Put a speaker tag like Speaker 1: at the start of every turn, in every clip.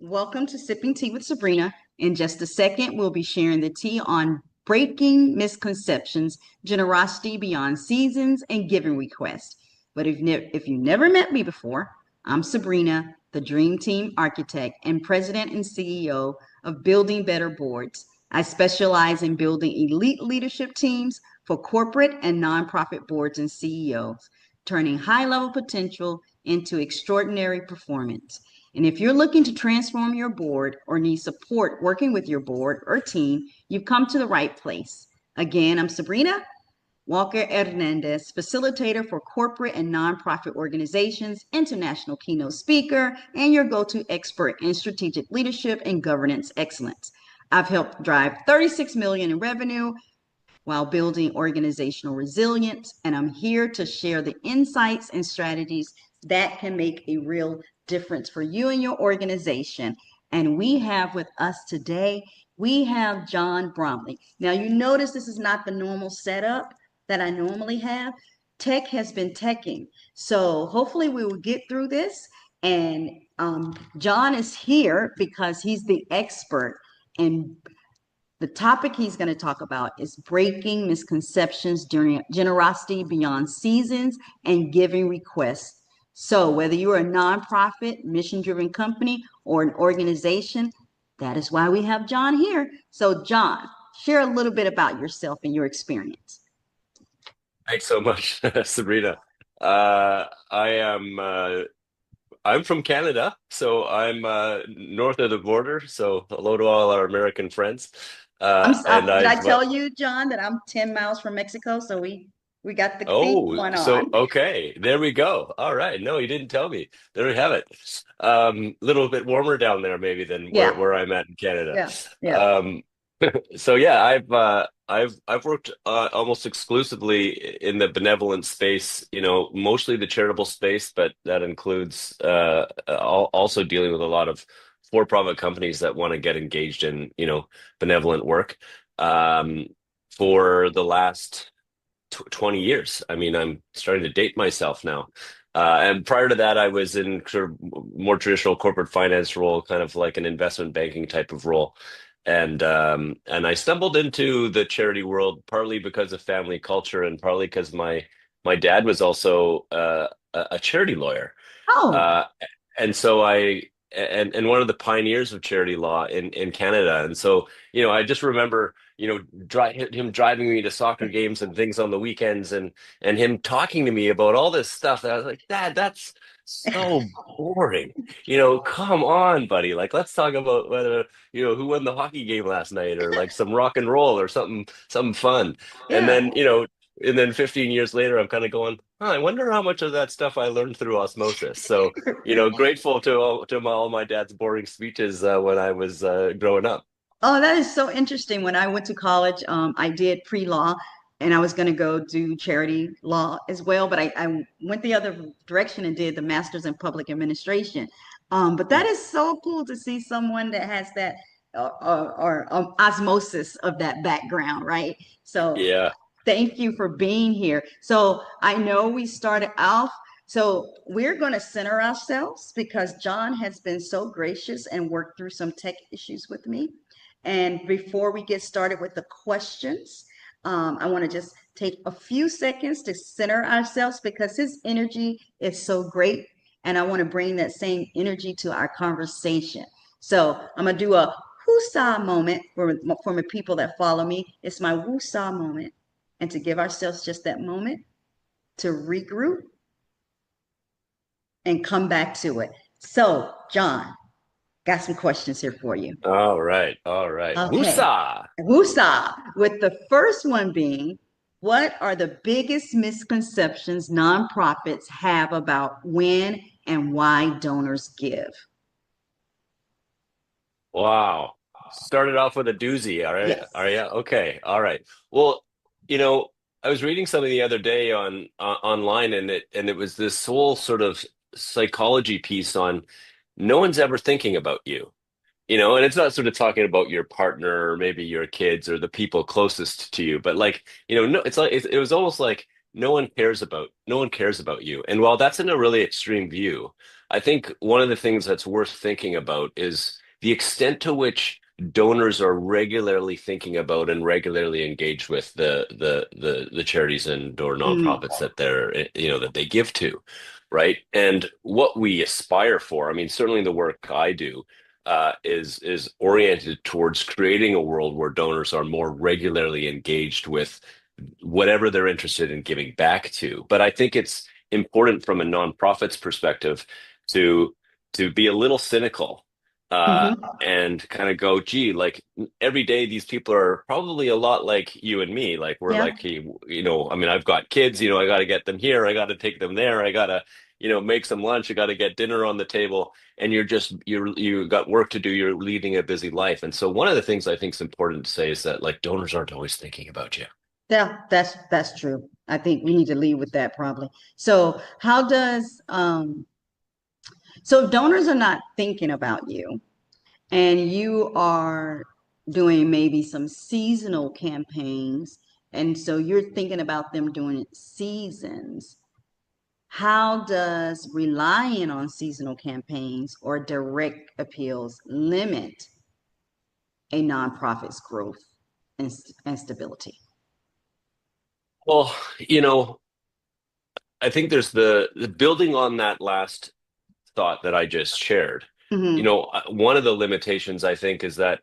Speaker 1: Welcome to Sipping Tea with Sabrina. In just a second, we'll be sharing the tea on breaking misconceptions, generosity beyond seasons, and giving requests. But if you never met me before, I'm Sabrina, the Dream Team Architect and President and CEO of Building Better Boards. I specialize in building elite leadership teams for corporate and nonprofit boards and CEOs, turning high-level potential into extraordinary performance. And if you're looking to transform your board or need support working with your board or team, you've come to the right place. Again, I'm Sabrina Walker Hernandez, facilitator for corporate and nonprofit organizations, international keynote speaker, and your go-to expert in strategic leadership and governance excellence. I've helped drive 36 million in revenue while building organizational resilience, and I'm here to share the insights and strategies that can make a real difference for you and your organization. And we have with us today, we have John Bromley. Now, you notice this is not the normal setup that I normally have. Tech has been teching. So hopefully we will get through this. And John is here because he's the expert in the topic he's going to talk about is breaking misconceptions during generosity beyond seasons and giving requests. So whether you're a nonprofit, mission-driven company, or an organization, that is why we have John here. So John, share a little bit about yourself and your experience.
Speaker 2: Thanks so much, Sabrina. I am I'm from Canada, so I'm north of the border. So hello to all our American friends. And
Speaker 1: Did I
Speaker 2: I've
Speaker 1: tell you, John, that I'm 10 miles from Mexico? So we got the thing
Speaker 2: oh,
Speaker 1: going
Speaker 2: so
Speaker 1: on.
Speaker 2: okay, there we go. All right, no, you didn't tell me. There we have it. Little bit warmer down there maybe than where
Speaker 1: Yeah,
Speaker 2: where I'm at in Canada.
Speaker 1: yeah, yeah.
Speaker 2: Um, So yeah, I've worked almost exclusively in the benevolent space, mostly the charitable space, but that includes also dealing with a lot of for-profit companies that want to get engaged in, benevolent work. Um, for the last tw 20 years. I mean, I'm starting to date myself now. And prior to that, I was in sort of more traditional corporate finance role, kind of like an investment banking type of role. And I stumbled into the charity world partly because of family culture and partly because my dad was also a charity lawyer.
Speaker 1: Oh,
Speaker 2: Uh, and so and one of the pioneers of charity law in Canada. And so, I just remember, him driving me to soccer games and things on the weekends and him talking to me about all this stuff. And I was like, Dad, that's so boring. Come on, buddy. Like, let's talk about whether, who won the hockey game last night or like some rock and roll or something fun. And
Speaker 1: yeah.
Speaker 2: then, 15 years later, I'm kind of going, I wonder how much of that stuff I learned through osmosis. So, grateful to all my dad's boring speeches when I was growing up.
Speaker 1: Oh, that is so interesting. When I went to college, I did pre-law and I was going to go do charity law as well, but I went the other direction and did the master's in public administration. But that is so cool to see someone that has that osmosis of that background, right? So
Speaker 2: Yeah.
Speaker 1: thank you for being here. So I know we started off, so we're going to center ourselves because John has been so gracious and worked through some tech issues with me. And before we get started with the questions, I want to just take a few seconds to center ourselves because his energy is so great. And I want to bring that same energy to our conversation. So I'm going to do a woosah moment for my people that follow me. It's my woosah moment. And to give ourselves just that moment to regroup and come back to it. So, John, got some questions here for you.
Speaker 2: All right. All right.
Speaker 1: Okay.
Speaker 2: Woosah.
Speaker 1: Woosah, with the first one being, what are the biggest misconceptions nonprofits have about when and why donors give?
Speaker 2: Wow. Started off with a doozy. All right.
Speaker 1: Yes.
Speaker 2: Are you? Okay. All right. Well, you know, I was reading something the other day on online and it was this whole sort of psychology piece on no one's ever thinking about you. And it's not sort of talking about your partner or maybe your kids or the people closest to you, but like, no, it's like it was almost like no one cares about you. And while that's in a really extreme view, I think one of the things that's worth thinking about is the extent to which donors are regularly thinking about and regularly engaged with the charities and or
Speaker 1: Mm,
Speaker 2: nonprofits that that they give to, right? And what we aspire for, I mean, certainly the work I do is oriented towards creating a world where donors are more regularly engaged with whatever they're interested in giving back to. But I think it's important from a nonprofit's perspective to be a little cynical
Speaker 1: hmm.
Speaker 2: and kind of go, gee, like every day these people are probably a lot like you and me. Like we're
Speaker 1: Yeah.
Speaker 2: like, I mean, I've got kids, I got to get them here, I got to take them there, I got to, make some lunch, I got to get dinner on the table, and you got work to do. You're leading a busy life, and so one of the things I think is important to say is that like donors aren't always thinking about you.
Speaker 1: Yeah, that's true. I think we need to lead with that probably. So how does so if donors are not thinking about you and you are doing maybe some seasonal campaigns, and so you're thinking about them doing seasons, how does relying on seasonal campaigns or direct appeals limit a nonprofit's growth and stability?
Speaker 2: Well, you know, I think there's the building on that last thought that I just shared.
Speaker 1: Hmm.
Speaker 2: One of the limitations I think is that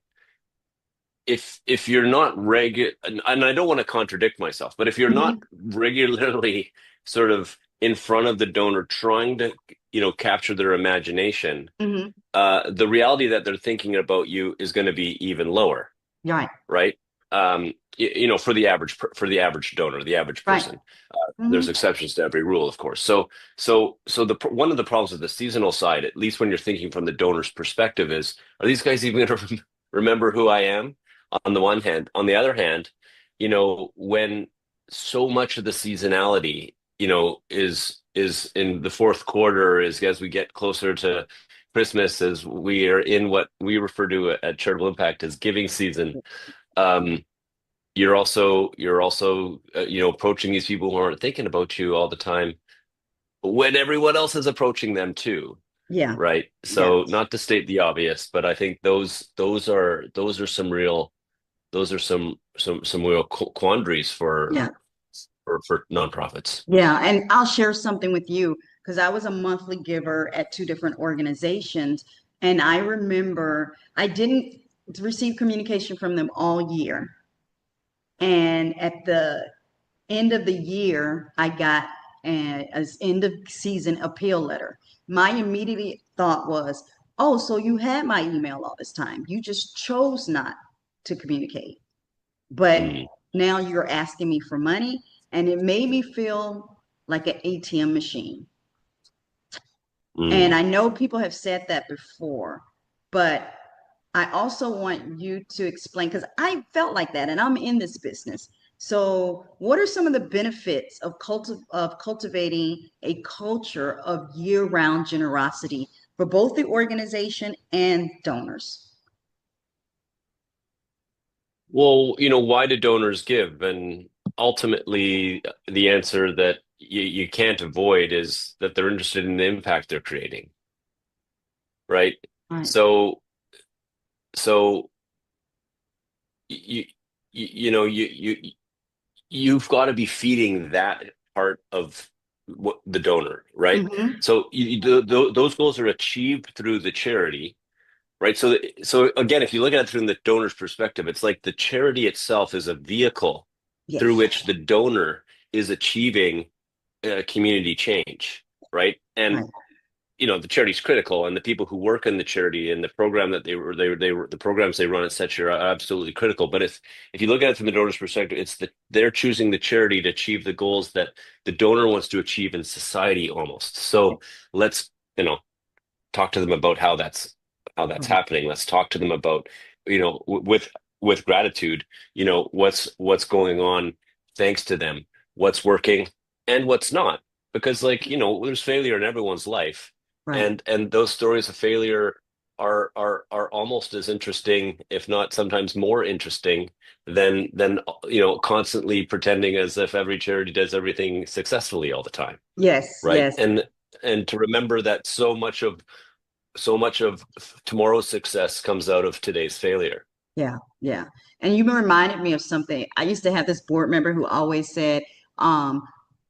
Speaker 2: if you're not and I don't want to contradict myself, but if you're not
Speaker 1: Hmm.
Speaker 2: regularly sort of in front of the donor trying to, capture their imagination,
Speaker 1: Hmm.
Speaker 2: the reality that they're thinking about you is going to be even lower,
Speaker 1: Right.
Speaker 2: right? For for the average donor, the average
Speaker 1: Right.
Speaker 2: person.
Speaker 1: Hmm.
Speaker 2: There's exceptions to every rule, of course. So one of the problems with the seasonal side, at least when you're thinking from the donor's perspective, is are these guys even going to remember who I am? On the one hand, on the other hand, when so much of the seasonality, is in the fourth quarter, is as we get closer to Christmas, as we are in what we refer to at Charitable Impact as giving season. Um, you're also approaching these people who aren't thinking about you all the time when everyone else is approaching them too,
Speaker 1: Yeah.
Speaker 2: right?
Speaker 1: Yeah.
Speaker 2: So not to state the obvious, but I think those are some real quandaries for
Speaker 1: Yeah.
Speaker 2: nonprofits.
Speaker 1: Yeah. And I'll share something with you because I was a monthly giver at two different organizations. And I remember I didn't receive communication from them all year. And at the end of the year, I got as end of season appeal letter. My immediate thought was, oh, so you had my email all this time. You just chose not to communicate. But
Speaker 2: Mm,
Speaker 1: now you're asking me for money, and it made me feel like an ATM machine. And
Speaker 2: mm.
Speaker 1: I know people have said that before, but I also want you to explain because I felt like that and I'm in this business. So, what are some of the benefits of cultivating a culture of year-round generosity for both the organization and donors?
Speaker 2: Well, why do donors give? And ultimately, the answer that you can't avoid is that they're interested in the impact they're creating, right?
Speaker 1: Right.
Speaker 2: So, so you you've got to be feeding that part of what the donor, right?
Speaker 1: Mm-hmm.
Speaker 2: So those goals are achieved through the charity, right? So again, if you look at it from the donor's perspective, it's like the charity itself is a vehicle through
Speaker 1: Yes.
Speaker 2: which the donor is achieving community change, right? And
Speaker 1: Right.
Speaker 2: the charity's critical, and the people who work in the charity and the program that they were the programs they run, etc., are absolutely critical. But if you look at it from the donor's perspective, it's that they're choosing the charity to achieve the goals that the donor wants to achieve in society almost. So let's, talk to them about how that's
Speaker 1: Right.
Speaker 2: happening. Let's talk to them about, with gratitude, what's going on thanks to them, what's working and what's not. Because like, there's failure in everyone's life.
Speaker 1: Right.
Speaker 2: And those stories of failure, are almost as interesting, if not sometimes more interesting than constantly pretending as if every charity does everything successfully all the time,
Speaker 1: Yes,
Speaker 2: right?
Speaker 1: yes.
Speaker 2: And to remember that so much of tomorrow's success comes out of today's failure.
Speaker 1: Yeah, yeah. And you reminded me of something. I used to have this board member who always said, um,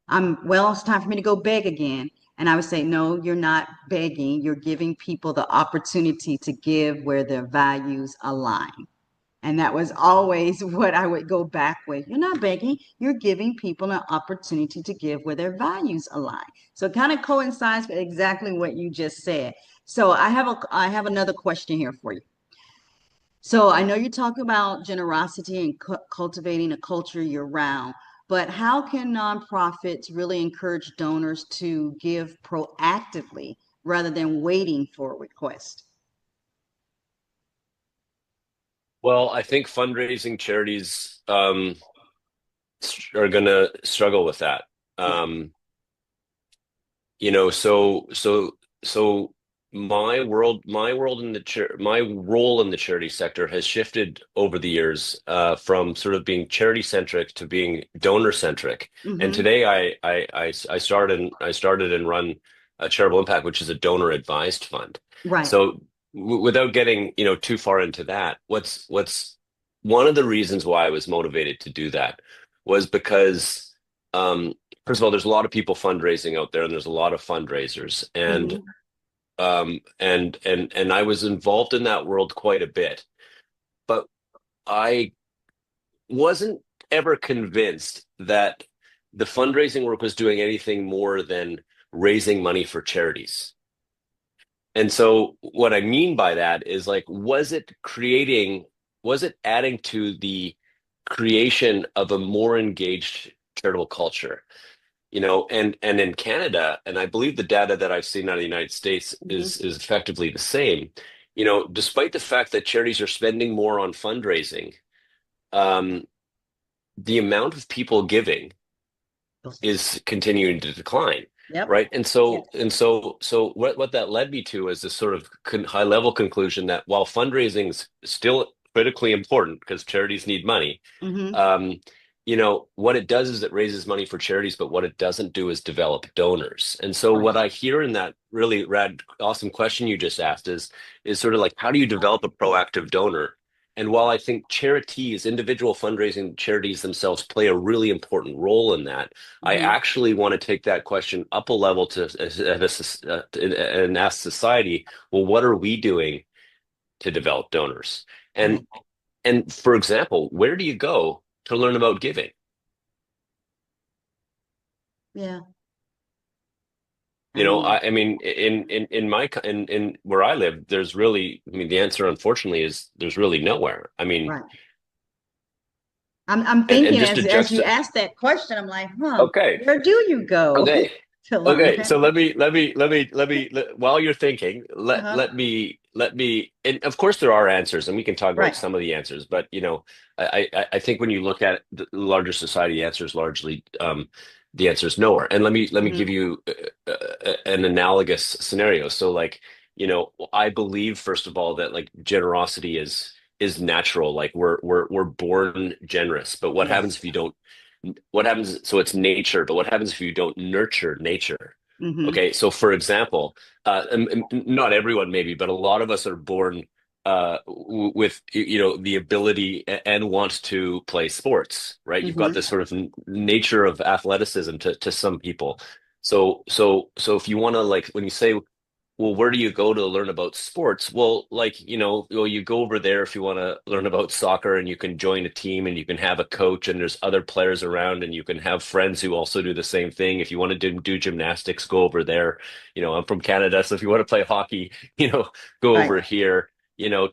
Speaker 1: it's time for me to go beg again. And I would say, no, you're not begging. You're giving people the opportunity to give where their values align. And that was always what I would go back with. You're not begging, you're giving people an opportunity to give where their values align. So it kind of coincides with exactly what you just said. So I have another question here for you. So I know you talk about generosity and cultivating a culture year round, but how can nonprofits really encourage donors to give proactively rather than waiting for a request?
Speaker 2: Well, I think fundraising charities are going to struggle with that.
Speaker 1: Yeah.
Speaker 2: Um, so my world in my role in the charity sector has shifted over the years, from sort of being charity centric to being donor centric. And
Speaker 1: Mm-hmm.
Speaker 2: today I started and run a charitable impact, which is a donor advised fund.
Speaker 1: Right.
Speaker 2: So without getting, too far into that, what's one of the reasons why I was motivated to do that was because, um, first of all, there's a lot of people fundraising out there, and there's a lot of fundraisers, and
Speaker 1: Mm-hmm.
Speaker 2: and I was involved in that world quite a bit, but I wasn't ever convinced that the fundraising work was doing anything more than raising money for charities. And so what I mean by that is, like, was it adding to the creation of a more engaged charitable culture? And in Canada, and I believe the data that I've seen out of the United States
Speaker 1: Mm-hmm.
Speaker 2: is effectively the same. Despite the fact that charities are spending more on fundraising, um, the amount of people giving is continuing to decline,
Speaker 1: Yep.
Speaker 2: right? And
Speaker 1: Yep.
Speaker 2: so what that led me to is this sort of high level conclusion that while fundraising's still critically important because charities need money,
Speaker 1: Mm-hmm.
Speaker 2: um, what it does is it raises money for charities, but what it doesn't do is develop donors. And so
Speaker 1: Right.
Speaker 2: what I hear in that really rad, awesome question you just asked is sort of like, how do you develop a proactive donor? And while I think charities, individual fundraising charities themselves play a really important role in that, I
Speaker 1: Mm-hmm.
Speaker 2: actually want to take that question up a level and ask society, well, what are we doing to develop donors?
Speaker 1: Right.
Speaker 2: And and for example, where do you go to learn about giving?
Speaker 1: Yeah. I mean,
Speaker 2: I mean, in where I live, there's really, I mean, the answer, unfortunately, is there's really nowhere. I mean,
Speaker 1: right. I'm
Speaker 2: and
Speaker 1: thinking
Speaker 2: just to
Speaker 1: as you
Speaker 2: juxta.
Speaker 1: asked that question, I'm like,
Speaker 2: Okay,
Speaker 1: where do you go
Speaker 2: okay,
Speaker 1: to
Speaker 2: okay.
Speaker 1: learn?
Speaker 2: So while you're thinking,
Speaker 1: Uh-huh.
Speaker 2: let me, and of course there are answers, and we can talk
Speaker 1: Right.
Speaker 2: about some of the answers, but I think when you look at the larger society, the answer is largely, the answer is nowhere. And let me
Speaker 1: Mm-hmm.
Speaker 2: give you an analogous scenario. So, like, I believe, first of all, that, like, generosity is natural. Like, we're born generous, but what happens
Speaker 1: Yes.
Speaker 2: if you don't? What happens? So it's nature, but what happens if you don't nurture nature?
Speaker 1: Mm-hmm.
Speaker 2: Okay, so for example, and not everyone maybe, but a lot of us are born with, the ability and want to play sports, right? You've got
Speaker 1: Mm-hmm.
Speaker 2: this sort of nature of athleticism to some people. So if you want to, like, when you say, well, where do you go to learn about sports? Well, like, well, you go over there if you want to learn about soccer, and you can join a team, and you can have a coach, and there's other players around, and you can have friends who also do the same thing. If you want to do gymnastics, go over there. I'm from Canada, so if you want to play hockey, go
Speaker 1: Right.
Speaker 2: over here.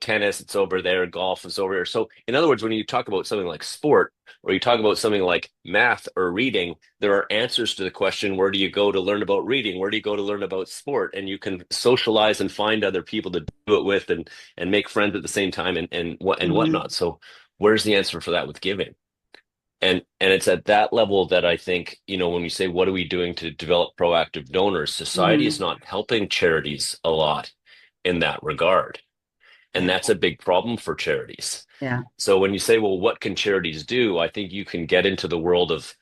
Speaker 2: Tennis, it's over there. Golf is over here. So in other words, when you talk about something like sport, or you talk about something like math or reading, there are answers to the question, where do you go to learn about reading? Where do you go to learn about sport? And you can socialize and find other people to do it with, and make friends at the same time, and
Speaker 1: Mm-hmm.
Speaker 2: whatnot. So where's the answer for that with giving? And it's at that level that I think, when we say, what are we doing to develop proactive donors, society is
Speaker 1: Mm-hmm.
Speaker 2: not helping charities a lot. in that regard. And
Speaker 1: Yeah.
Speaker 2: that's a big problem for charities.
Speaker 1: Yeah.
Speaker 2: So when you say, well, what can charities do? I think you can get into the world of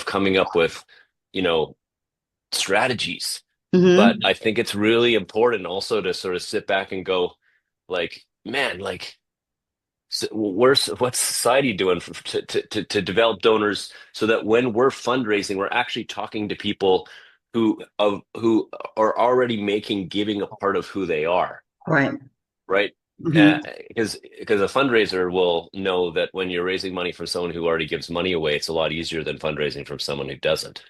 Speaker 2: coming up with, you know, strategies. But
Speaker 1: Mm-hmm.
Speaker 2: I think it's really important also to sort of sit back and go, like, man, like, what's society doing to develop donors so that when we're fundraising, we're actually talking to people who are already making giving a part of who they are,
Speaker 1: Right.
Speaker 2: right?
Speaker 1: Mm-hmm.
Speaker 2: Because a fundraiser will know that when you're raising money from someone who already gives money away, it's a lot easier than fundraising from someone who doesn't.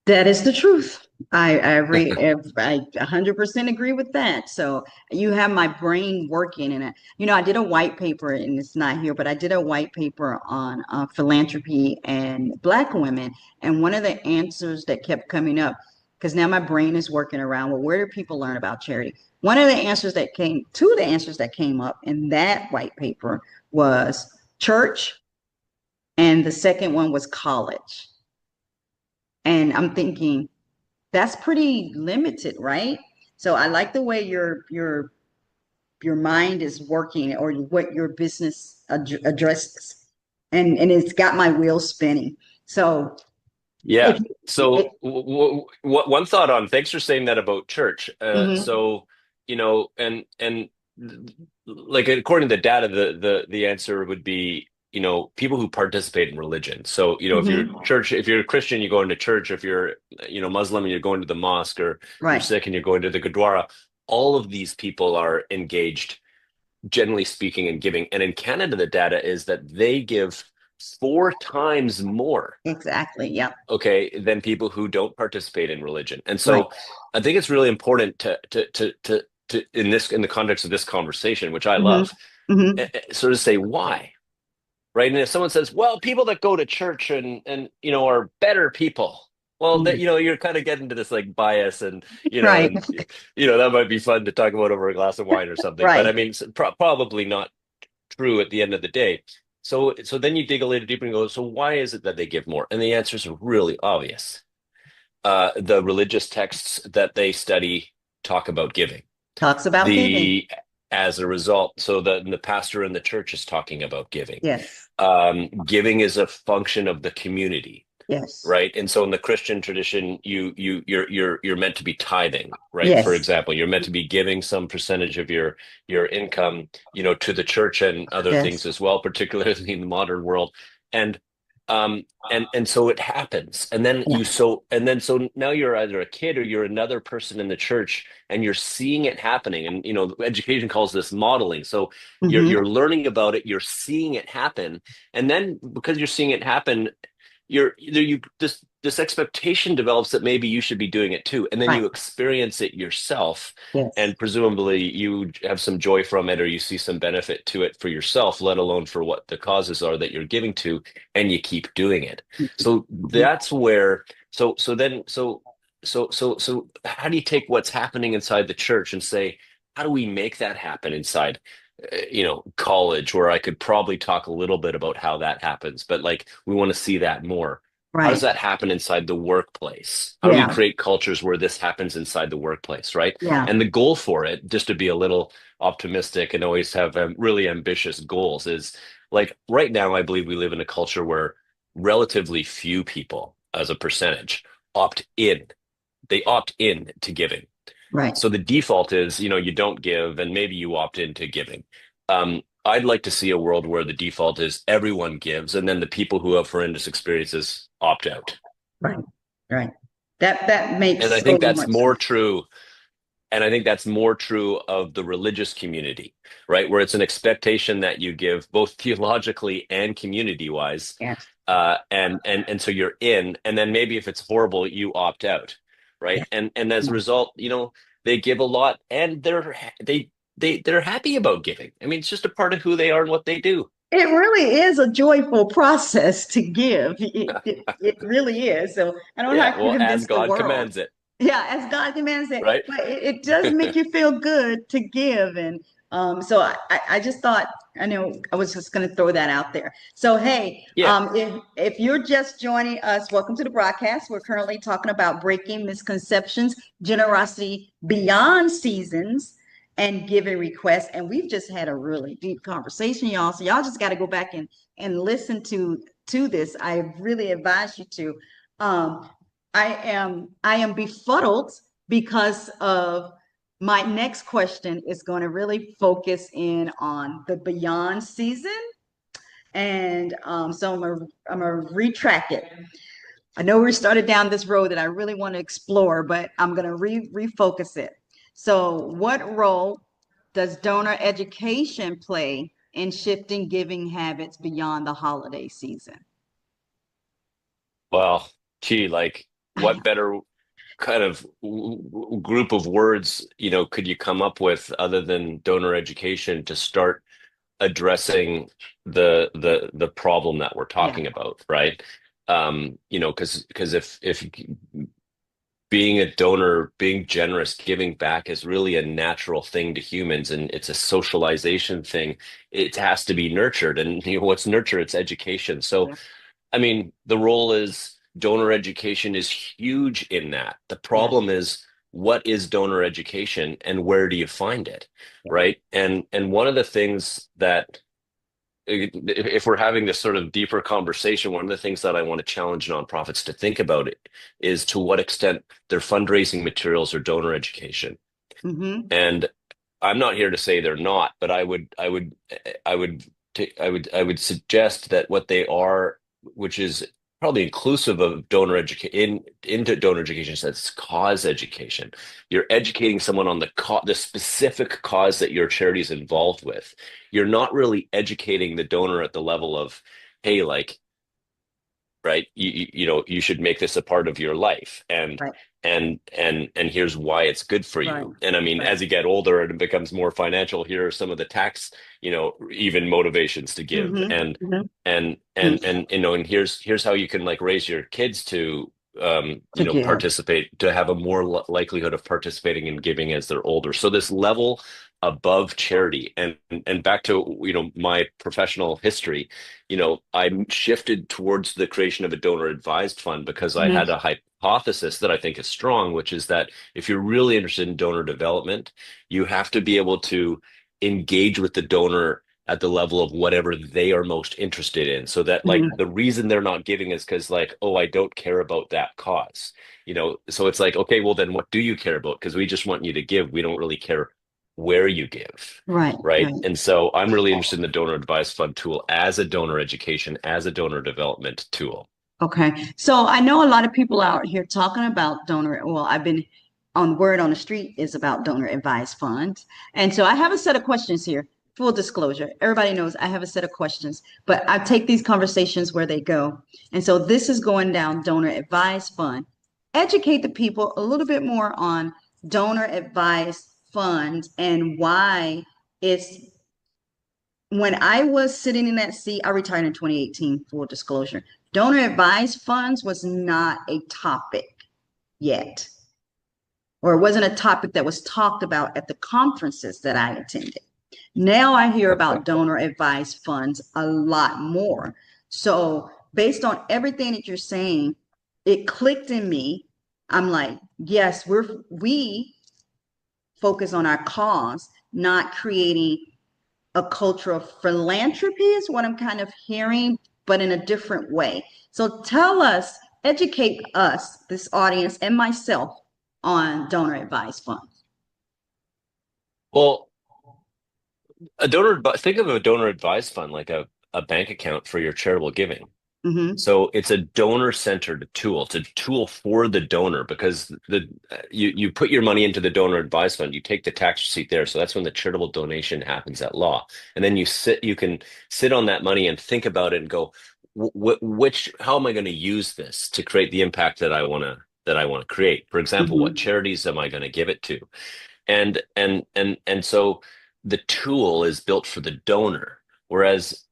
Speaker 1: That is the truth. I agree. I 100% agree with that. So you have my brain working, and I did a white paper, and it's not here, but I did a white paper on philanthropy and Black women, and one of the answers that kept coming up, because now my brain is working around, well, where do people learn about charity? Two of the answers that came up in that white paper was church, and the second one was college. And I'm thinking, that's pretty limited, right? So I like the way your mind is working, or what your business addresses, and it's got my wheels spinning. So if
Speaker 2: Yeah. So,
Speaker 1: it,
Speaker 2: one thought on, thanks for saying that about church.
Speaker 1: mhm,
Speaker 2: So, and like according to the data, the answer would be, people who participate in religion. So, if you're
Speaker 1: mhm,
Speaker 2: church, if you're a Christian, you go into church. If you're, Muslim and you're going to the mosque, or you're
Speaker 1: right,
Speaker 2: Sikh and you're going to the Gurdwara, all of these people are engaged, generally speaking, in giving. And in Canada, the data is that they give 4 times more,
Speaker 1: exactly, yep,
Speaker 2: okay, than people who don't participate in religion. And
Speaker 1: right,
Speaker 2: so I think it's really important in the context of this conversation, which I
Speaker 1: hmm
Speaker 2: love,
Speaker 1: hmm
Speaker 2: sort of say why, right? And if someone says, well, people that go to church and are better people, well, that you're kind of getting to this like bias, and
Speaker 1: right,
Speaker 2: that might be fun to talk about over a glass of wine or something. But
Speaker 1: right,
Speaker 2: I mean, probably not true at the end of the day. So then you dig a little deeper and go, so why is it that they give more? And the answers are really obvious. The religious texts that they study talk about giving.
Speaker 1: talks about giving,
Speaker 2: The As a result, so the pastor in the church is talking about giving.
Speaker 1: yes,
Speaker 2: Giving is a function of the community,
Speaker 1: yes,
Speaker 2: right? And so in the Christian tradition, you're meant to be tithing, right? For
Speaker 1: yes,
Speaker 2: example, you're meant to be giving some percentage of your income, to the church and other things
Speaker 1: yes,
Speaker 2: as well, particularly in the modern world. And and so it happens.
Speaker 1: yeah,
Speaker 2: So now you're either a kid or you're another person in the church, and you're seeing it happening. And education calls this modeling. So you're
Speaker 1: hmm
Speaker 2: learning about it, you're seeing it happen, and then because you're seeing it happen, this expectation develops that maybe you should be doing it too, and then
Speaker 1: right,
Speaker 2: you experience it yourself,
Speaker 1: yes,
Speaker 2: and presumably you have some joy from it, or you see some benefit to it for yourself, let alone for what the causes are that you're giving to, and you keep doing it. So
Speaker 1: mhm,
Speaker 2: that's where so how do you take what's happening inside the church and say, how do we make that happen inside college, where I could probably talk a little bit about how that happens, but like we want to see that more. How does
Speaker 1: right,
Speaker 2: that happen inside the workplace? How do we
Speaker 1: yeah,
Speaker 2: create cultures where this happens inside the workplace, right?
Speaker 1: yeah,
Speaker 2: And the goal for it, just to be a little optimistic and always have really ambitious goals, is like right now, I believe we live in a culture where relatively few people, as a percentage, opt in. They opt in to giving.
Speaker 1: right.
Speaker 2: So the default is, you don't give, and maybe you opt into giving. I'd like to see a world where the default is everyone gives, and then the people who have horrendous experiences opt out.
Speaker 1: Right, right. That makes
Speaker 2: And I
Speaker 1: so
Speaker 2: think that's
Speaker 1: much
Speaker 2: more
Speaker 1: sense.
Speaker 2: true. And I think that's more true of the religious community, right? Where it's an expectation that you give both theologically and community wise.
Speaker 1: Yes.
Speaker 2: And so you're in, and then maybe if it's horrible, you opt out, right?
Speaker 1: Yes.
Speaker 2: And as a
Speaker 1: No.
Speaker 2: result, they give a lot, and they're happy about giving. I mean, it's just a part of who they are and what they do.
Speaker 1: It really is a joyful process to give. It really is. So I don't
Speaker 2: Yeah,
Speaker 1: have to
Speaker 2: well, as
Speaker 1: convince the
Speaker 2: God
Speaker 1: world.
Speaker 2: commands it,
Speaker 1: Yeah, as God demands it.
Speaker 2: right?
Speaker 1: But it does make you feel good to give. And So I just thought, I know I was just going to throw that out there. So, hey,
Speaker 2: Yeah.
Speaker 1: if you're just joining us, welcome to the broadcast. We're currently talking about breaking misconceptions, generosity beyond seasons, and giving requests. And we've just had a really deep conversation, y'all. So y'all just got to go back and listen to this. I really advise you to. Um, I am befuddled because of my next question is going to really focus in on the beyond season. And so I'm gonna retrack it. I know we started down this road that I really want to explore, but I'm going to refocus it. So, what role does donor education play in shifting giving habits beyond the holiday season?
Speaker 2: Well, gee, like what better kind of group of words, could you come up with other than donor education to start addressing the problem that we're
Speaker 1: Yeah,
Speaker 2: talking about, right? Because if being a donor, being generous, giving back is really a natural thing to humans, and it's a socialization thing. It has to be nurtured, and what's nurture? It's education. So
Speaker 1: yeah,
Speaker 2: I mean, the role is donor education is huge in that. The
Speaker 1: yeah,
Speaker 2: problem is what is donor education and where do you find it,
Speaker 1: yeah.
Speaker 2: right? And one of the things that if we're having this sort of deeper conversation, one of the things that I want to challenge nonprofits to think about it is to what extent their fundraising materials are donor education.
Speaker 1: Mm-hmm.
Speaker 2: And I'm not here to say they're not, but I would suggest that what they are, which is probably inclusive of donor education into donor education, that's cause education. You're educating someone on the specific cause that your charity is involved with. You're not really educating the donor at the level of, hey, like, right, you should make this a part of your life, and
Speaker 1: Right,
Speaker 2: and here's why it's good for
Speaker 1: right,
Speaker 2: you. And I mean,
Speaker 1: right.
Speaker 2: as you get older and it becomes more financial, here are some of the tax, even motivations to give,
Speaker 1: Mm-hmm.
Speaker 2: and and here's how you can like raise your kids to
Speaker 1: To give.
Speaker 2: participate, to have a more likelihood of participating in giving as they're older. So this level above charity, and back to my professional history, I shifted towards the creation of a donor advised fund because I had
Speaker 1: Mm-hmm.
Speaker 2: a hypothesis that I think is strong, which is that if you're really interested in donor development, you have to be able to engage with the donor at the level of whatever they are most interested in. So that like
Speaker 1: Mm-hmm.
Speaker 2: the reason they're not giving is because like, oh, I don't care about that cause. So it's like, okay, well then what do you care about? Because we just want you to give. We don't really care where you give.
Speaker 1: Right,
Speaker 2: Right.
Speaker 1: right.
Speaker 2: And so I'm really interested in the donor advised fund tool as a donor education, as a donor development tool.
Speaker 1: Okay. So I know a lot of people out here talking about donor. Well, I've been on word on the street is about donor advised funds. And so I have a set of questions here. Full disclosure. Everybody knows I have a set of questions, but I take these conversations where they go. And so this is going down donor advised fund. Educate the people a little bit more on donor advised funds and why it's when I was sitting in that seat, I retired in 2018, full disclosure. Donor advised funds was not a topic yet, or it wasn't a topic that was talked about at the conferences that I attended. Now I hear about donor advised funds a lot more. So, based on everything that you're saying, it clicked in me. I'm like, yes, we focus on our cause, not creating a culture of philanthropy is what I'm kind of hearing, but in a different way. So tell us, educate us, this audience, and myself on donor advised funds.
Speaker 2: Well, think of a donor advised fund like a bank account for your charitable giving.
Speaker 1: Mm-hmm.
Speaker 2: So it's a donor-centered tool. It's a tool for the donor because you put your money into the donor advised fund. You take the tax receipt there. So that's when the charitable donation happens at law. And then you can sit on that money and think about it and go, how am I going to use this to create the impact that I want to create? For example, what
Speaker 1: Mm-hmm.
Speaker 2: charities am I going to give it to? And so the tool is built for the donor, whereas,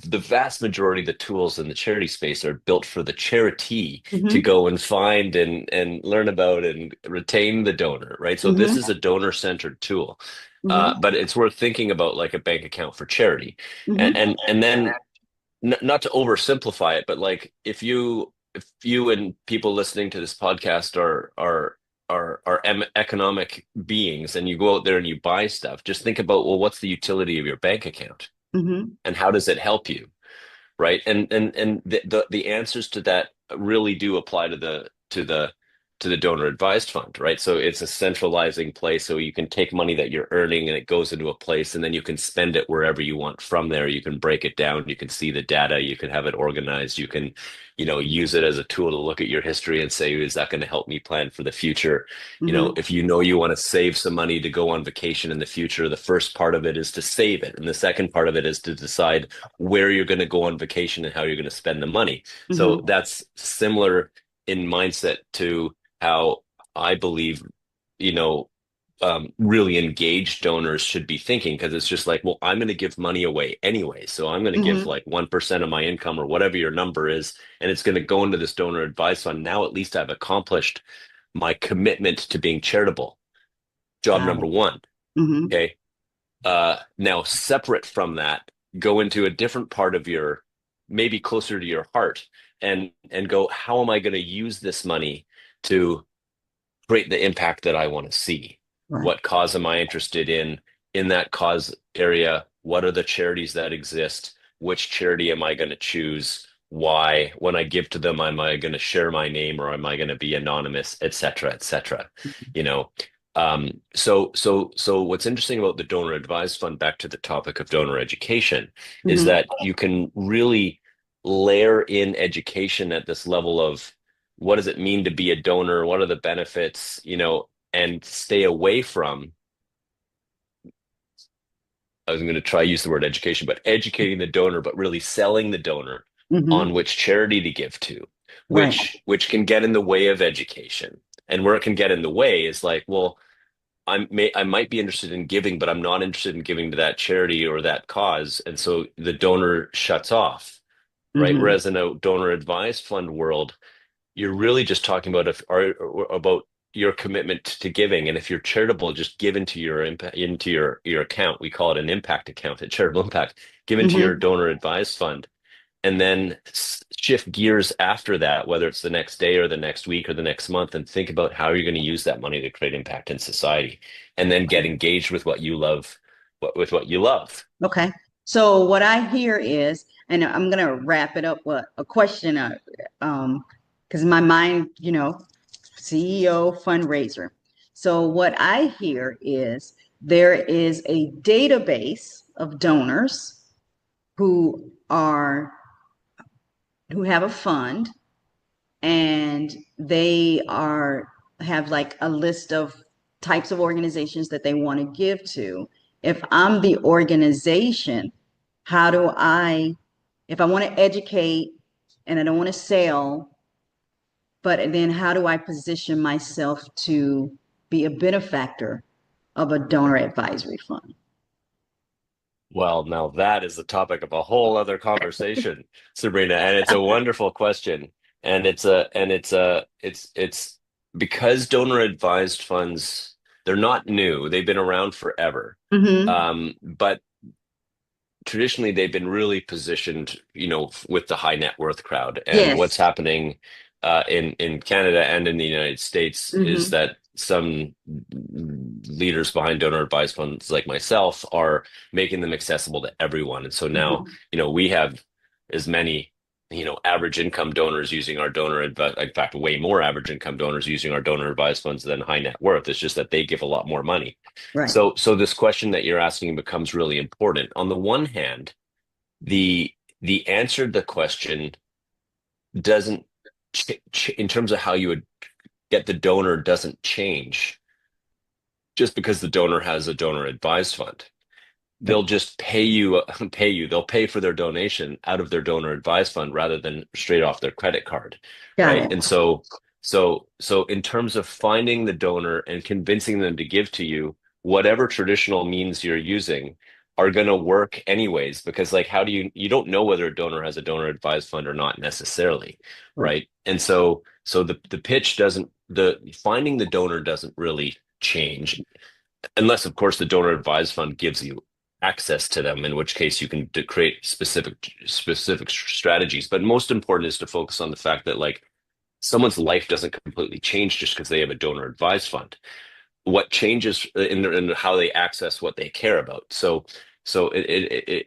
Speaker 2: the vast majority of the tools in the charity space are built for the charity to
Speaker 1: Mm-hmm.
Speaker 2: go and find and learn about and retain the donor, right? So this
Speaker 1: Mm-hmm.
Speaker 2: is a donor-centered tool.
Speaker 1: Mm-hmm.
Speaker 2: But it's worth thinking about like a bank account for charity.
Speaker 1: Mm-hmm.
Speaker 2: And then not to oversimplify it, but like if you and people listening to this podcast are economic beings and you go out there and you buy stuff, just think about, well, what's the utility of your bank account
Speaker 1: Mm-hmm.
Speaker 2: and how does it help you? Right? And the answers to that really do apply to the donor advised fund, right? So it's a centralizing place, so you can take money that you're earning and it goes into a place, and then you can spend it wherever you want from there. You can break it down, you can see the data, you can have it organized, you can, use it as a tool to look at your history and say, is that going to help me plan for the future?
Speaker 1: Mm-hmm.
Speaker 2: If you want to save some money to go on vacation in the future, the first part of it is to save it, and the second part of it is to decide where you're going to go on vacation and how you're going to spend the money. So
Speaker 1: Mm-hmm.
Speaker 2: that's similar in mindset to how I believe, you know, really engaged donors should be thinking, because it's just like, well, I'm going to give money away anyway. So I'm going to give
Speaker 1: Mm-hmm.
Speaker 2: like 1% of my income or whatever your number is, and it's going to go into this donor advised fund. Now at least I've accomplished my commitment to being charitable. Job
Speaker 1: Got
Speaker 2: number
Speaker 1: it.
Speaker 2: one.
Speaker 1: Mm-hmm.
Speaker 2: Okay. Now separate from that, go into a different part of your, maybe closer to your heart, and go, how am I going to use this money to create the impact that I want to see?
Speaker 1: Right.
Speaker 2: What cause am I interested in that cause area? What are the charities that exist? Which charity am I going to choose? Why? When I give to them, am I going to share my name or am I going to be anonymous, et cetera, et cetera? You know, so what's interesting about the donor advised fund, back to the topic of donor education, is
Speaker 1: Mm-hmm.
Speaker 2: that you can really layer in education at this level of, what does it mean to be a donor? What are the benefits, and stay away from, I was going to try use the word education, but educating the donor, but really selling the donor
Speaker 1: Mm-hmm.
Speaker 2: on which charity to give to,
Speaker 1: Right.
Speaker 2: which can get in the way of education. And where it can get in the way is like, well, I might be interested in giving, but I'm not interested in giving to that charity or that cause. And so the donor shuts off, right?
Speaker 1: Mm-hmm.
Speaker 2: Whereas in a donor advised fund world, you're really just talking about, about your commitment to giving. And if you're charitable, just give into your impact, into your account. We call it an impact account at Charitable Impact. Give into your
Speaker 1: Mm-hmm.
Speaker 2: donor advised fund, and then shift gears after that, whether it's the next day or the next week or the next month, and think about how you're going to use that money to create impact in society, and then get engaged with what you love, with what you love.
Speaker 1: Okay. So what I hear is, and I'm gonna wrap it up with a question, because my mind, CEO fundraiser. So what I hear is there is a database of donors who are who have a fund, and they are have like a list of types of organizations that they want to give to. If I'm the organization, how do I, if I want to educate and I don't want to sell, but then how do I position myself to be a benefactor of a donor advisory fund?
Speaker 2: Well, now that is the topic of a whole other conversation, Sabrina, and it's a wonderful question. And it's because donor advised funds, they're not new. They've been around forever.
Speaker 1: Mm-hmm.
Speaker 2: But traditionally they've been really positioned, with the high net worth crowd. And what's
Speaker 1: Yes.
Speaker 2: happening in Canada and in the United States is
Speaker 1: Mm-hmm.
Speaker 2: that some leaders behind donor advised funds like myself are making them accessible to everyone. And so now,
Speaker 1: Mm-hmm.
Speaker 2: we have as many, average income donors using our donor advice, in fact, way more average income donors using our donor advised funds than high net worth. It's just that they give a lot more money.
Speaker 1: Right.
Speaker 2: So this question that you're asking becomes really important. On the one hand, the answer to the question doesn't in terms of how you would get the donor, doesn't change just because the donor has a donor advised fund. They'll just they'll pay for their donation out of their donor advised fund rather than straight off their credit card,
Speaker 1: Got
Speaker 2: right?
Speaker 1: it.
Speaker 2: And so in terms of finding the donor and convincing them to give to you, whatever traditional means you're using are going to work anyways, because like, how do you don't know whether a donor has a donor advised fund or not necessarily,
Speaker 1: Right.
Speaker 2: right? And so the pitch doesn't, the finding the donor doesn't really change. unless of course the donor advised fund gives you access to them, in which case you can create specific strategies. But most important is to focus on the fact that like someone's life doesn't completely change just because they have a donor advised fund. What changes in how they access what they care about. So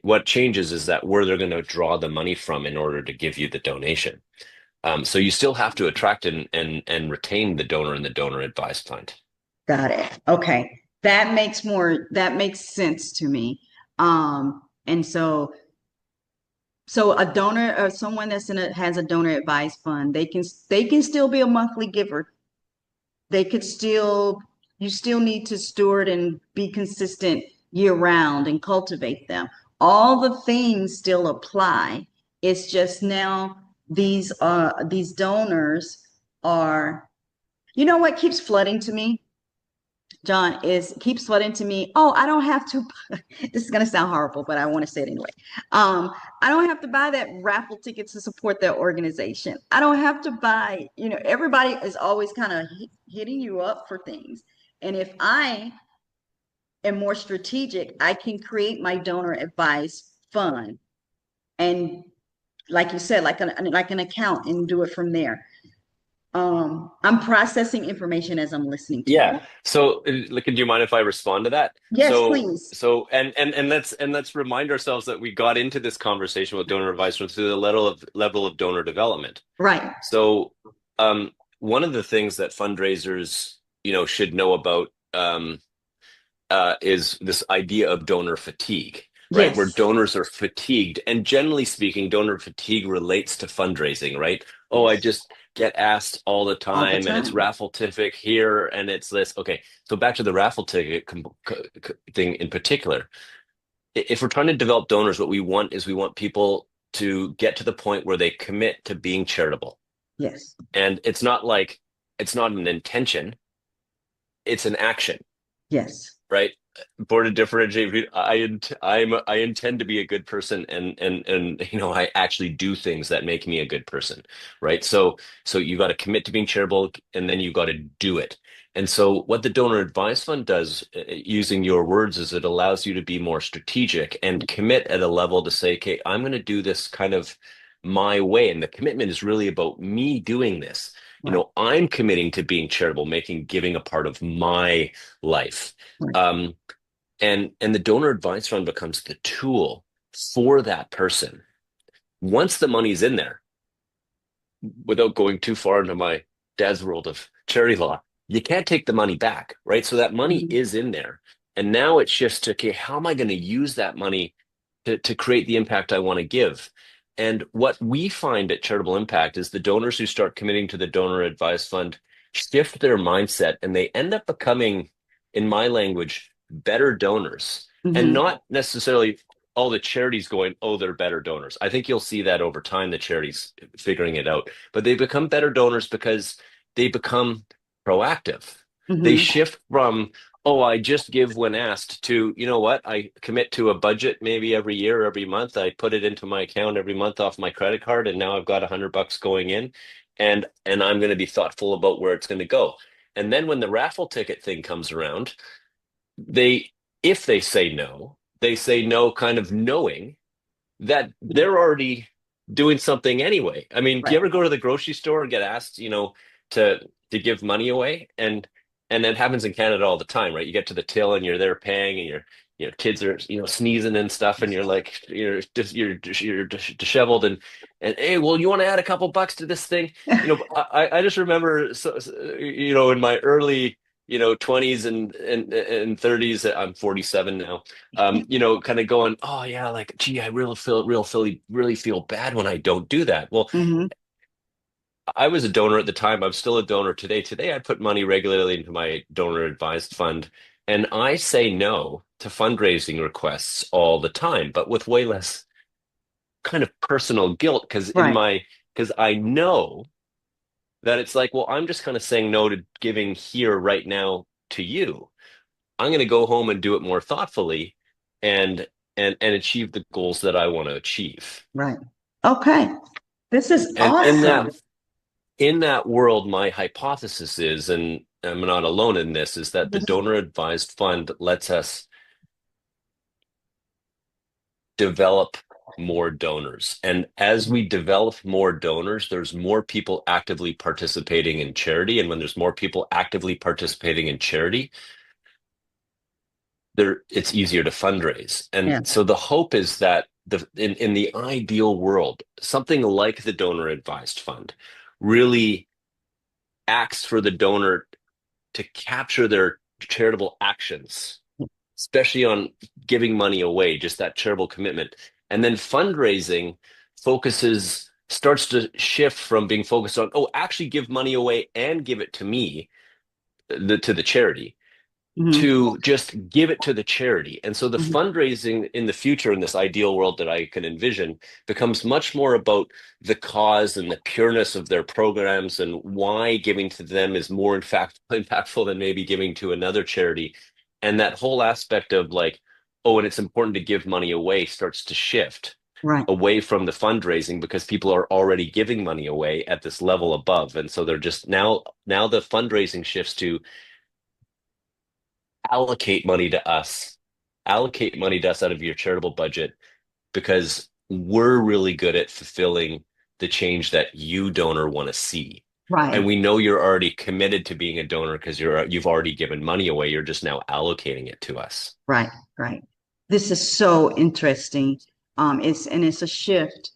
Speaker 2: what changes is that where they're going to draw the money from in order to give you the donation. So you still have to attract and retain the donor in the donor advised fund.
Speaker 1: Got it. Okay. That makes sense to me. And so a donor or someone that's has a donor advised fund, they can still be a monthly giver. They could still you still need to steward and be consistent year round and cultivate them. All the things still apply. It's just now these donors are, you know what keeps flooding to me, John, is keeps flooding to me. Oh, I don't have to. This is going to sound horrible, but I want to say it anyway. I don't have to buy that raffle ticket to support that organization. I don't have to buy, everybody is always kind of hitting you up for things. And if I am more strategic, I can create my donor advice fund. And like you said, like an account and do it from there. I'm processing information as I'm listening to
Speaker 2: Yeah.
Speaker 1: you.
Speaker 2: So, like, do you mind if I respond to that?
Speaker 1: Yes, please.
Speaker 2: And let's remind ourselves that we got into this conversation with donor advisors through the level of donor development.
Speaker 1: Right.
Speaker 2: So, um, one of the things that fundraisers, should know about, is this idea of donor fatigue, right? Where
Speaker 1: Yes.
Speaker 2: donors are fatigued. And generally speaking, donor fatigue relates to fundraising, right? Oh, I
Speaker 1: Yes.
Speaker 2: just get asked all the
Speaker 1: All the
Speaker 2: time and it's
Speaker 1: time.
Speaker 2: raffle ticket here and it's this. Okay, so back to the raffle ticket thing in particular. If we're trying to develop donors, what we want is we want people to get to the point where they commit to being charitable.
Speaker 1: Yes.
Speaker 2: And it's not an intention, it's an action,
Speaker 1: Yes.
Speaker 2: right? Born to differentiate. I intend to be a good person, and I actually do things that make me a good person, right? So you got to commit to being charitable, and then you got to do it. And so what the donor advised fund does, using your words, is it allows you to be more strategic and commit at a level to say, okay, I'm going to do this kind of my way, and the commitment is really about me doing this.
Speaker 1: Right.
Speaker 2: I'm committing to being charitable, making giving a part of my life.
Speaker 1: Right.
Speaker 2: Um, and the donor advice fund becomes the tool for that person. Once the money's in there, without going too far into my dad's world of charity law, you can't take the money back, right? So that money
Speaker 1: Mhm.
Speaker 2: is in there. And now it shifts to, okay, how am I going to use that money to create the impact I want to give? And what we find at Charitable Impact is the donors who start committing to the donor advised fund shift their mindset and they end up becoming, in my language, better donors. And
Speaker 1: Mhm.
Speaker 2: not necessarily all the charities going, oh, they're better donors. I think you'll see that over time, the charities figuring it out. But they become better donors because they become proactive. They
Speaker 1: Mhm.
Speaker 2: shift from, oh, I just give when asked to, you know what, I commit to a budget maybe every year, every month. I put it into my account every month off my credit card, and now I've got $100 going in, and I'm going to be thoughtful about where it's going to go. And then when the raffle ticket thing comes around, they if they say no kind of knowing that they're already doing something anyway. I mean, do you
Speaker 1: Right.
Speaker 2: ever go to the grocery store and get asked, to give money away? And that happens in Canada all the time, right? You get to the till and you're there paying and kids are, sneezing and stuff and you're like you're disheveled and hey, well, you want to add a couple bucks to this thing? I just remember in my early 20s and 30s. I'm 47 now. Kind of going, oh yeah, like, gee, I really feel bad when I don't do that. Well,
Speaker 1: Mhm.
Speaker 2: I was a donor at the time. I'm still a donor today. Today, I put money regularly into my donor advised fund, and I say no to fundraising requests all the time, but with way less kind of personal guilt
Speaker 1: Right.
Speaker 2: because I know that it's like, well, I'm just kind of saying no to giving here right now to you. I'm going to go home and do it more thoughtfully and and achieve the goals that I want to achieve.
Speaker 1: Right. Okay. This is
Speaker 2: And
Speaker 1: awesome.
Speaker 2: in that world, my hypothesis is, and I'm not alone in this, is that the donor advised fund lets us develop more donors. And as we develop more donors, there's more people actively participating in charity. And when there's more people actively participating in charity, it's easier to fundraise. And
Speaker 1: Yeah.
Speaker 2: so the hope is that in the ideal world, something like the donor advised fund really acts for the donor to capture their charitable actions, especially on giving money away, just that charitable commitment. And then fundraising starts to shift from being focused on, oh, actually give money away and give it to me, to the charity,
Speaker 1: Hmm.
Speaker 2: to just give it to the charity. And so the
Speaker 1: Hmm.
Speaker 2: fundraising in the future, in this ideal world that I can envision, becomes much more about the cause and the pureness of their programs and why giving to them is more in fact impactful than maybe giving to another charity. And that whole aspect of like, oh, and it's important to give money away starts to shift
Speaker 1: Right.
Speaker 2: away from the fundraising because people are already giving money away at this level above. And so they're just now the fundraising shifts to allocate money to us, allocate money to us out of your charitable budget because we're really good at fulfilling the change that you donor want to see.
Speaker 1: Right.
Speaker 2: And we know you're already committed to being a donor because you've already given money away. You're just now allocating it to us.
Speaker 1: Right. Right. This is so interesting. It's a shift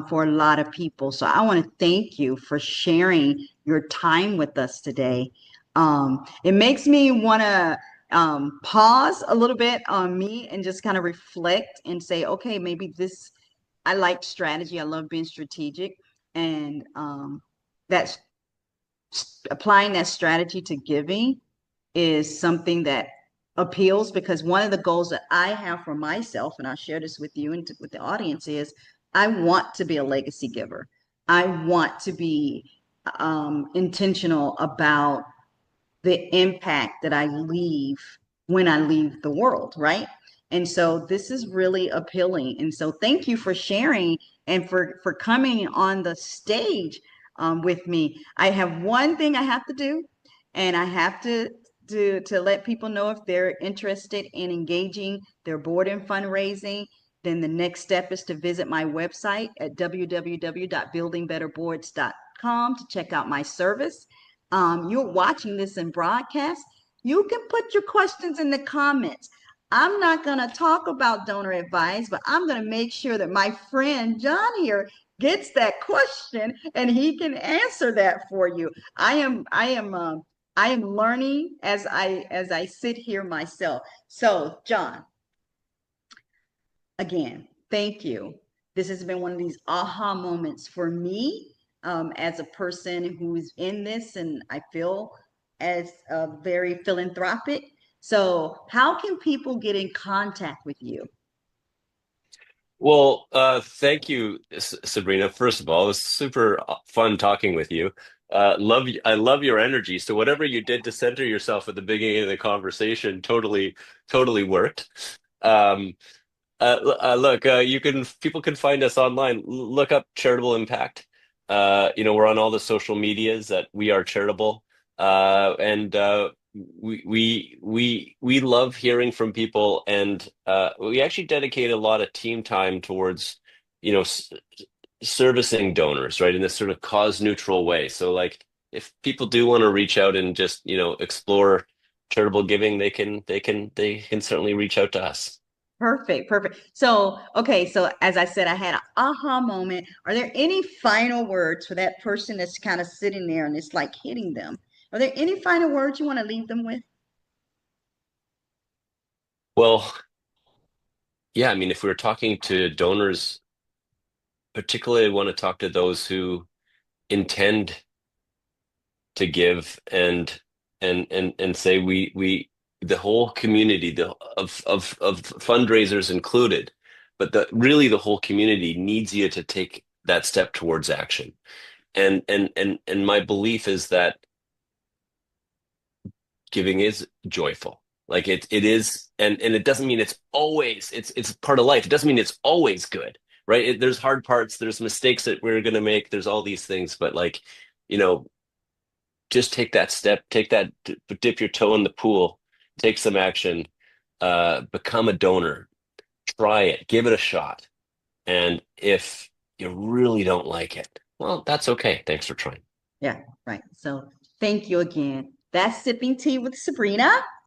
Speaker 1: for a lot of people. So I want to thank you for sharing your time with us today. It makes me want to pause a little bit on me and just kind of reflect and say, okay, maybe this, I like strategy. I love being strategic. And that's applying that strategy to giving is something that appeals because one of the goals that I have for myself, and I'll share this with you and with the audience, is I want to be a legacy giver. I want to be intentional about the impact that I leave when I leave the world, right? And so this is really appealing. And so thank you for sharing and for coming on the stage with me. I have one thing I have to do, and I have to let people know if they're interested in engaging their board in fundraising. Then the next step is to visit my website at www.buildingbetterboards.com to check out my service. You're watching this in broadcast, you can put your questions in the comments. I'm not going to talk about donor advice, but I'm going to make sure that my friend John here gets that question and he can answer that for you. I am learning as I sit here myself. So, John, again, thank you. This has been one of these aha moments for me as a person who's in this, and I feel as very philanthropic. So, how can people get in contact with you?
Speaker 2: Well, thank you, Sabrina. First of all, it was super fun talking with you. I love your energy. So whatever you did to center yourself at the beginning of the conversation, totally worked. Um, look, people can find us online. Look up Charitable Impact. We're on all the social medias that we are charitable. And we love hearing from people, and we actually dedicate a lot of team time towards, you know, servicing donors, right, in this sort of cause neutral way. So, like, if people do want to reach out and just, explore charitable giving, they can certainly reach out to us.
Speaker 1: Perfect, perfect. So, okay, so as I said, I had an aha moment. Are there any final words for that person that's kind of sitting there and it's like hitting them? Are there any final words you want to leave them with?
Speaker 2: Well, yeah, I mean, if we were talking to donors, particularly I want to talk to those who intend to give and say we the whole community of fundraisers included, but the whole community needs you to take that step towards action. And my belief is that giving is joyful. Like it is, and it doesn't mean it's part of life. It doesn't mean it's always good, right? There's hard parts, there's mistakes that we're gonna make, there's all these things, but like, you know, just take that step, dip your toe in the pool, take some action, become a donor, try it, give it a shot. And if you really don't like it, well, that's okay. Thanks for trying.
Speaker 1: Yeah, right. So thank you again. That's Sipping Tea with Sabrina.